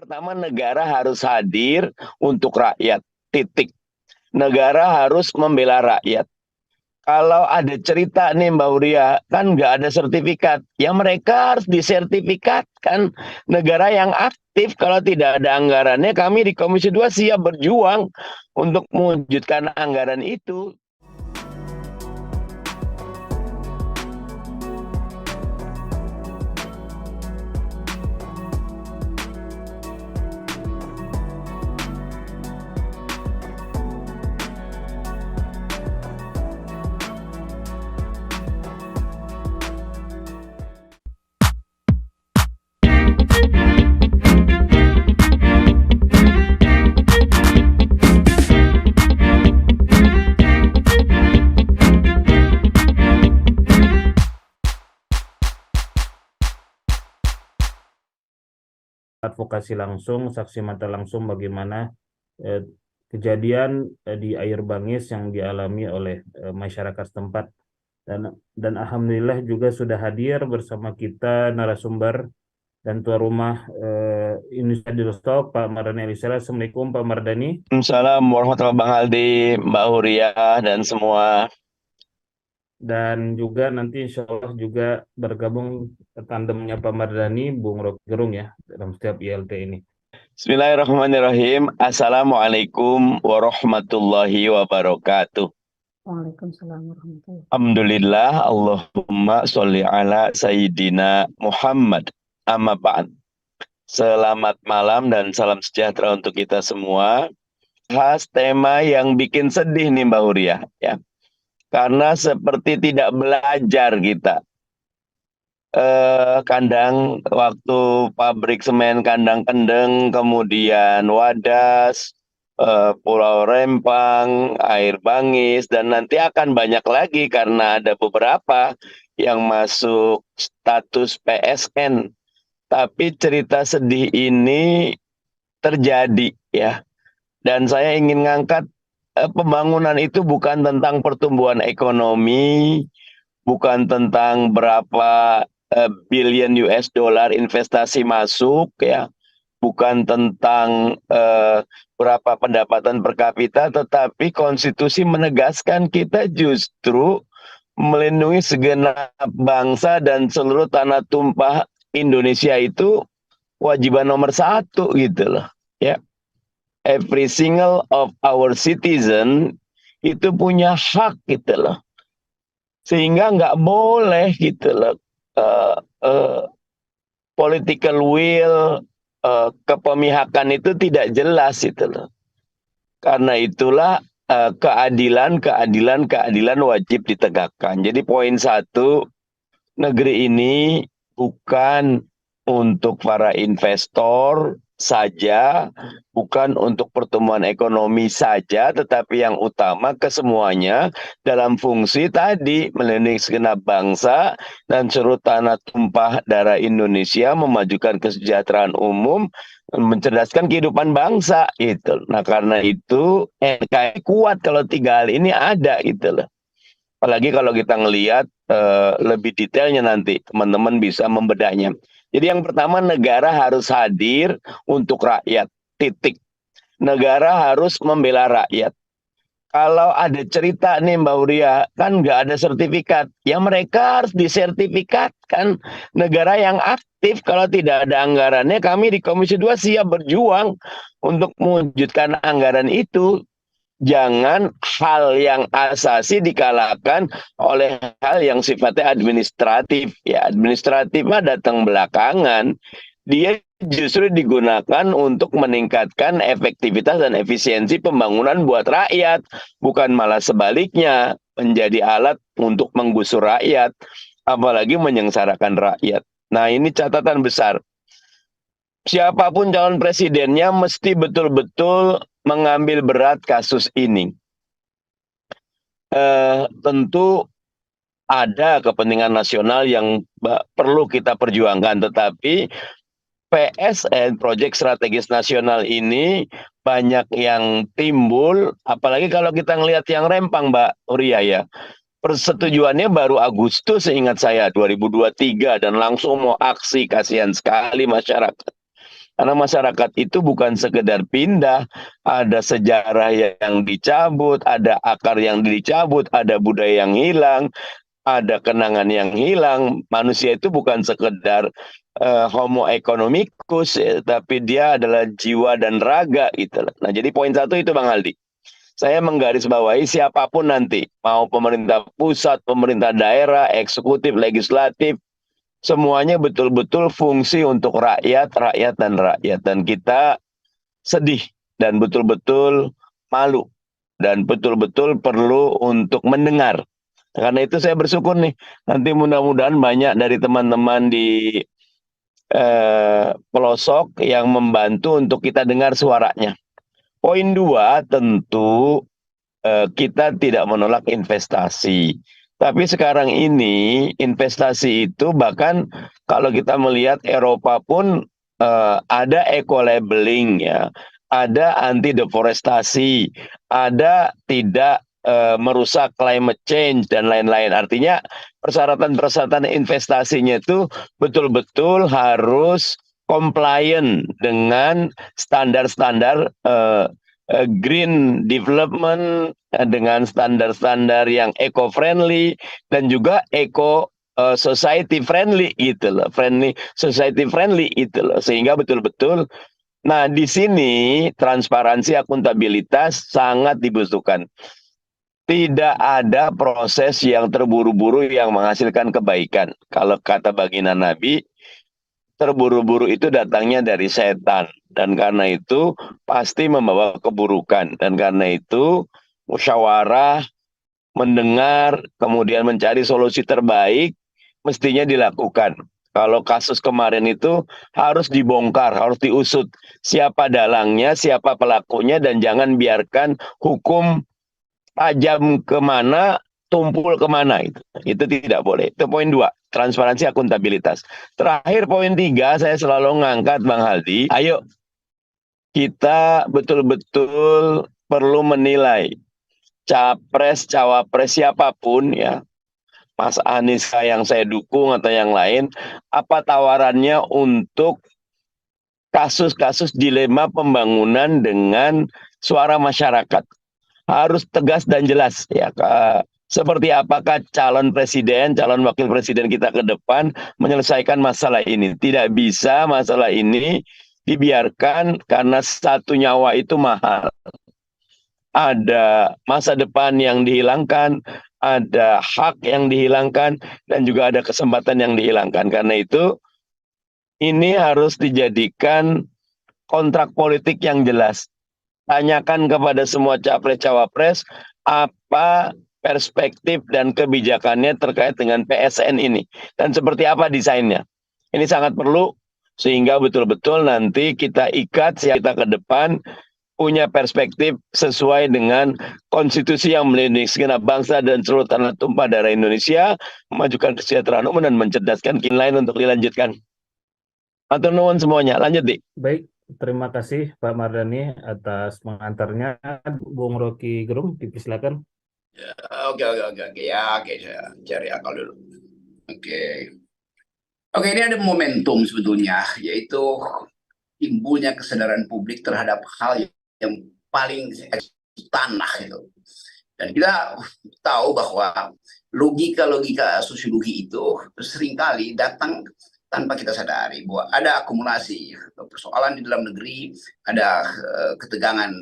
Pertama, negara harus hadir untuk rakyat. Titik. Negara harus membela rakyat. Kalau ada cerita nih Mbak Uria, kan nggak ada sertifikat. Ya mereka harus disertifikatkan. Negara yang aktif, kalau tidak ada anggarannya, kami di Komisi 2 siap berjuang untuk mewujudkan anggaran itu. Advokasi langsung, saksi mata langsung bagaimana kejadian di Air Bangis yang dialami oleh masyarakat setempat, dan alhamdulillah juga sudah hadir bersama kita narasumber dan tuan rumah Indonesia di Rostock, Pak Mardhani Alisera. Assalamualaikum Pak Mardhani. Assalamualaikum warahmatullahi wabarakatuh, Bang Aldi, Mbak Uria, dan semua. Dan juga nanti insya Allah juga bergabung tandemnya Pak Mardhani, Bung Rocky Gerung ya, dalam setiap ILT ini. Bismillahirrahmanirrahim. Assalamualaikum warahmatullahi wabarakatuh. Waalaikumsalam warahmatullahi wabarakatuh. Alhamdulillah, Allahumma sholli ala Sayyidina Muhammad. Amma ba'd. Selamat malam dan salam sejahtera untuk kita semua. Bahas tema yang bikin sedih nih Mbak Uria, ya. Karena seperti tidak belajar kita. Kandang waktu pabrik semen Kandang Kendeng, kemudian Wadas, Pulau Rempang, Air Bangis, dan nanti akan banyak lagi karena ada beberapa yang masuk status PSN. Tapi cerita sedih ini terjadi, ya. Dan saya ingin ngangkat pembangunan itu bukan tentang pertumbuhan ekonomi, bukan tentang berapa billion US dollar investasi masuk, ya, bukan tentang berapa pendapatan per kapita, tetapi konstitusi menegaskan kita justru melindungi segenap bangsa dan seluruh tanah tumpah Indonesia itu kewajiban nomor 1 gitu loh, ya. Every single of our citizen itu punya hak gitu loh, sehingga nggak boleh gitu loh political will, kepemihakan itu tidak jelas gitu loh. Karena itulah keadilan wajib ditegakkan. Jadi poin 1, negeri ini bukan untuk para investor saja, bukan untuk pertumbuhan ekonomi saja, tetapi yang utama kesemuanya dalam fungsi tadi melindungi segenap bangsa dan seluruh tanah tumpah darah Indonesia, memajukan kesejahteraan umum, mencerdaskan kehidupan bangsa itu. Nah karena itu NKRI kuat kalau 3 hal ini ada gitu loh. Apalagi kalau kita ngelihat lebih detailnya nanti teman-teman bisa membedahnya. Jadi yang pertama, negara harus hadir untuk rakyat. Titik. Negara harus membela rakyat. Kalau ada cerita nih Mbak Uria, kan nggak ada sertifikat. Ya mereka harus disertifikatkan. Negara yang aktif, kalau tidak ada anggarannya, kami di Komisi 2 siap berjuang untuk mewujudkan anggaran itu. Jangan hal yang asasi dikalahkan oleh hal yang sifatnya administratif. Ya, administratif mah datang belakangan. Dia justru digunakan untuk meningkatkan efektivitas dan efisiensi pembangunan buat rakyat. Bukan malah sebaliknya, menjadi alat untuk menggusur rakyat. Apalagi menyengsarakan rakyat. Nah ini catatan besar. Siapapun calon presidennya mesti betul-betul mengambil berat kasus ini. Tentu ada kepentingan nasional yang perlu kita perjuangkan, tetapi PSN, Proyek Strategis Nasional ini banyak yang timbul, apalagi kalau kita ngelihat yang Rempang, Mbak Uria, ya. Persetujuannya baru Agustus seingat saya 2023 dan langsung mau aksi, kasihan sekali masyarakat. Karena masyarakat itu bukan sekedar pindah, ada sejarah yang dicabut, ada akar yang dicabut, ada budaya yang hilang, ada kenangan yang hilang. Manusia itu bukan sekedar homo economicus, ya, tapi dia adalah jiwa dan raga gitu. Nah, jadi poin satu itu Bang Aldi. Saya menggarisbawahi siapapun nanti, mau pemerintah pusat, pemerintah daerah, eksekutif, legislatif, semuanya betul-betul fungsi untuk rakyat, rakyat, dan rakyat. Dan kita sedih dan betul-betul malu dan betul-betul perlu untuk mendengar. Karena itu saya bersyukur nih, nanti mudah-mudahan banyak dari teman-teman di pelosok yang membantu untuk kita dengar suaranya. Poin dua, tentu kita tidak menolak investasi. Tapi sekarang ini investasi itu bahkan kalau kita melihat Eropa pun ada eco-labeling ya, ada anti deforestasi, ada tidak merusak climate change dan lain-lain. Artinya persyaratan-persyaratan investasinya itu betul-betul harus compliant dengan standar-standar green development, dengan standar-standar yang eco-friendly dan juga society friendly gitu loh, society friendly gitu loh, sehingga betul-betul. Nah, di sini transparansi, akuntabilitas sangat dibutuhkan. Tidak ada proses yang terburu-buru yang menghasilkan kebaikan. Kalau kata baginda Nabi, terburu-buru itu datangnya dari setan. Dan karena itu pasti membawa keburukan. Dan karena itu musyawarah, mendengar, kemudian mencari solusi terbaik, mestinya dilakukan. Kalau kasus kemarin itu harus dibongkar, harus diusut. Siapa dalangnya, siapa pelakunya, dan jangan biarkan hukum tajam kemana, tumpul kemana. Itu tidak boleh. Itu poin dua, transparansi, akuntabilitas. Terakhir poin tiga, saya selalu ngangkat Bang Haldi, ayo kita betul-betul perlu menilai capres, cawapres siapapun ya, Mas Anies yang saya dukung atau yang lain, apa tawarannya untuk kasus-kasus dilema pembangunan dengan suara masyarakat. Harus tegas dan jelas ya. Seperti apakah calon presiden, calon wakil presiden kita ke depan menyelesaikan masalah ini. Tidak bisa masalah ini dibiarkan karena satu nyawa itu mahal. Ada masa depan yang dihilangkan, ada hak yang dihilangkan, dan juga ada kesempatan yang dihilangkan. Karena itu ini harus dijadikan kontrak politik yang jelas. Tanyakan kepada semua capres-cawapres apa perspektif dan kebijakannya terkait dengan PSN ini. Dan seperti apa desainnya. Ini sangat perlu sehingga betul-betul nanti kita ikat kita ke depan punya perspektif sesuai dengan konstitusi yang melindungi segenap bangsa dan seluruh tanah tumpah darah Indonesia, memajukan kesejahteraan umum dan mencerdaskan kin lain untuk dilanjutkan. Matur nuwun semuanya. Lanjut, Dik. Baik, terima kasih Pak Mardhani atas pengantarnya. Bung Rocky Gerung, dipersilakan. Ya, oke. Ya, oke, saya cari akal dulu. Oke, ini ada momentum sebetulnya, yaitu timbulnya kesadaran publik terhadap hal yang paling tanah itu. Dan kita tahu bahwa logika-logika sosiologi itu seringkali datang tanpa kita sadari bahwa ada akumulasi persoalan di dalam negeri, ada ketegangan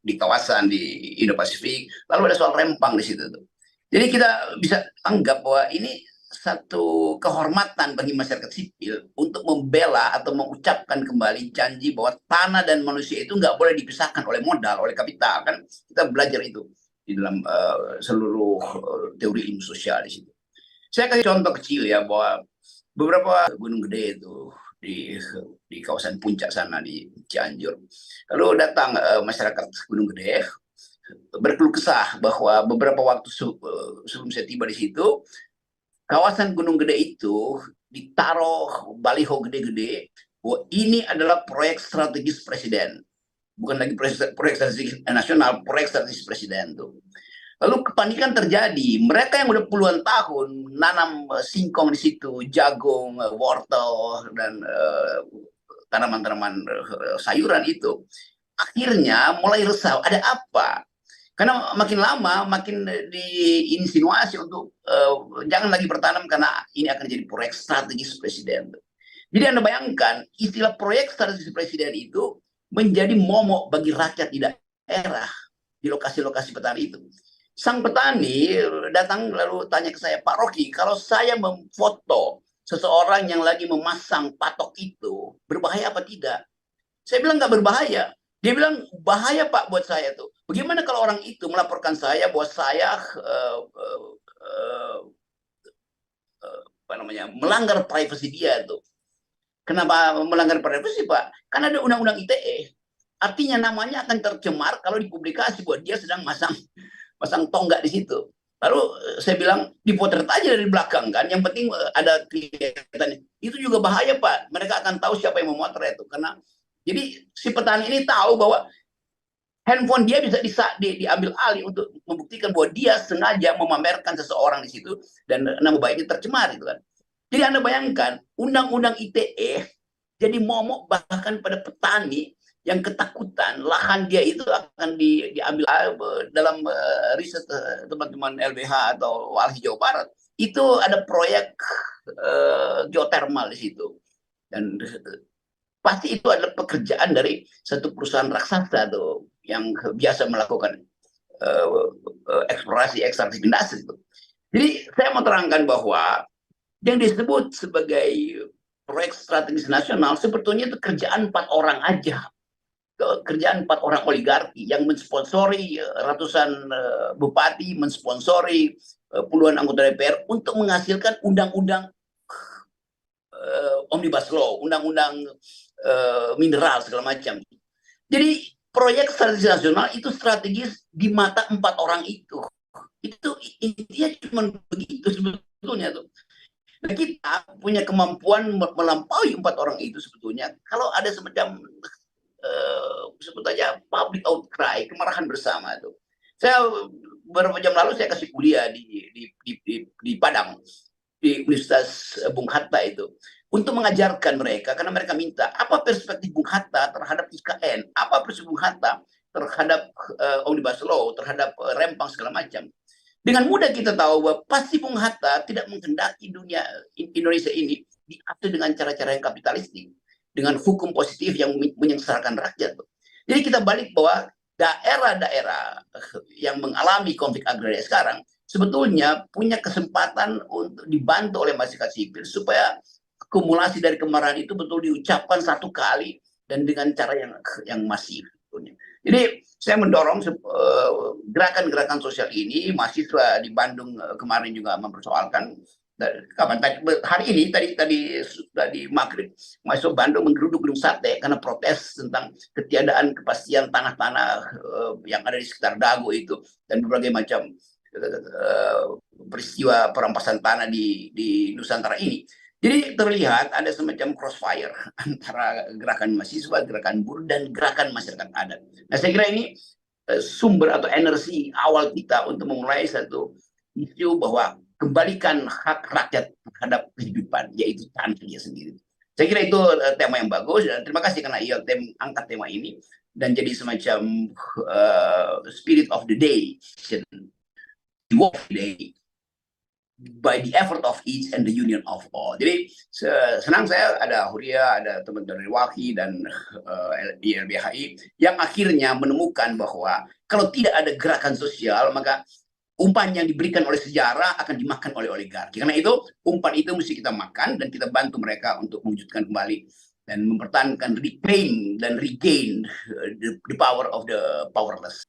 di kawasan di Indo-Pasifik, lalu ada soal rempang di situ tuh. Jadi kita bisa anggap bahwa ini satu kehormatan bagi masyarakat sipil untuk membela atau mengucapkan kembali janji bahwa tanah dan manusia itu nggak boleh dipisahkan oleh modal, oleh kapital. Kan kita belajar itu di dalam seluruh teori ilmu sosial di situ. Saya kasih contoh kecil ya, bahwa beberapa gunung gede itu di kawasan puncak sana di Cianjur. Lalu datang masyarakat Gunung Gede berkeluh kesah bahwa beberapa waktu sebelum saya tiba di situ, kawasan Gunung Gede itu ditaruh baliho gede-gede bahwa ini adalah proyek strategis presiden. Bukan lagi proyek strategis nasional, proyek strategis presiden tuh. Lalu kepanikan terjadi. Mereka yang udah puluhan tahun nanam singkong di situ, jagung, wortel, dan tanaman-tanaman sayuran itu. Akhirnya mulai resah, ada apa? Karena makin lama makin diinsinuasi untuk jangan lagi bertanam karena ini akan jadi proyek strategis presiden. Jadi Anda bayangkan istilah proyek strategis presiden itu menjadi momok bagi rakyat di daerah, di lokasi-lokasi petani itu. Sang petani datang lalu tanya ke saya, Pak Rocky, kalau saya memfoto seseorang yang lagi memasang patok itu, berbahaya apa tidak? Saya bilang nggak berbahaya. Dia bilang bahaya Pak buat saya tuh. Bagaimana kalau orang itu melaporkan saya bahwa saya melanggar privasi dia tuh. Kenapa melanggar privasi Pak? Karena ada undang-undang ITE. Artinya namanya akan tercemar kalau dipublikasi bahwa dia sedang masang tonggak di situ. Lalu saya bilang dipotret aja dari belakang kan. Yang penting ada kelihatannya. Itu juga bahaya Pak. Mereka akan tahu siapa yang memotret itu. Karena jadi si petani ini tahu bahwa handphone dia bisa diambil alih untuk membuktikan bahwa dia sengaja memamerkan seseorang di situ dan nama baiknya tercemar gitu kan. Jadi Anda bayangkan undang-undang ITE jadi momok bahkan pada petani yang ketakutan lahan dia itu akan diambil dalam riset teman-teman LBH atau Walhi Jawa Barat. Itu ada proyek geotermal di situ. Dan pasti itu adalah pekerjaan dari satu perusahaan raksasa tuh yang biasa melakukan eksplorasi ekstraksi industri. Jadi saya mau terangkan bahwa yang disebut sebagai proyek strategis nasional sebetulnya itu kerjaan 4 orang aja, kerjaan 4 orang oligarki yang mensponsori ratusan bupati, mensponsori puluhan anggota DPR untuk menghasilkan undang-undang omnibus law, undang-undang mineral segala macam. Jadi proyek strategis nasional itu strategis di mata 4 orang itu. Itu intinya cuma begitu sebetulnya tuh. Nah, kita punya kemampuan melampaui 4 orang itu sebetulnya kalau ada semacam sebut aja public outcry, kemarahan bersama itu. Saya beberapa jam lalu saya kasih kuliah di Padang, di Universitas Bung Hatta itu, untuk mengajarkan mereka karena mereka minta apa perspektif Bung Hatta terhadap IKN, apa perspektif Bung Hatta terhadap omnibus law, terhadap rempang segala macam. Dengan mudah kita tahu bahwa pasti Bung Hatta tidak menghendaki dunia Indonesia ini diatur dengan cara-cara yang kapitalistik, dengan hukum positif yang menyengsarakan rakyat. Jadi kita balik bahwa daerah-daerah yang mengalami konflik agraria sekarang sebetulnya punya kesempatan untuk dibantu oleh masyarakat sipil supaya akumulasi dari kemarahan itu betul diucapkan satu kali dan dengan cara yang masif. Jadi saya mendorong gerakan-gerakan sosial ini. Mahasiswa di Bandung kemarin juga mempersoalkan hari ini tadi maghrib mahasiswa Bandung menggeruduk gedung sate karena protes tentang ketiadaan kepastian tanah-tanah yang ada di sekitar Dago itu dan berbagai macam peristiwa perampasan tanah di Nusantara ini. Jadi terlihat ada semacam crossfire antara gerakan mahasiswa, gerakan buruh, dan gerakan masyarakat adat. Nah, saya kira ini sumber atau energi awal kita untuk memulai satu isu bahwa kembalikan hak rakyat terhadap kehidupan, yaitu tanahnya sendiri. Saya kira itu tema yang bagus, dan terima kasih karena ILTM angkat tema ini, dan jadi semacam spirit of the day, the work of the day, by the effort of each and the union of all. Jadi senang saya ada Huria, ada teman-teman dari Walhi dan ILBHI yang akhirnya menemukan bahwa kalau tidak ada gerakan sosial maka umpan yang diberikan oleh sejarah akan dimakan oleh oligarki. Karena itu umpan itu mesti kita makan dan kita bantu mereka untuk mewujudkan kembali dan mempertahankan, reclaim dan regain the power of the powerless.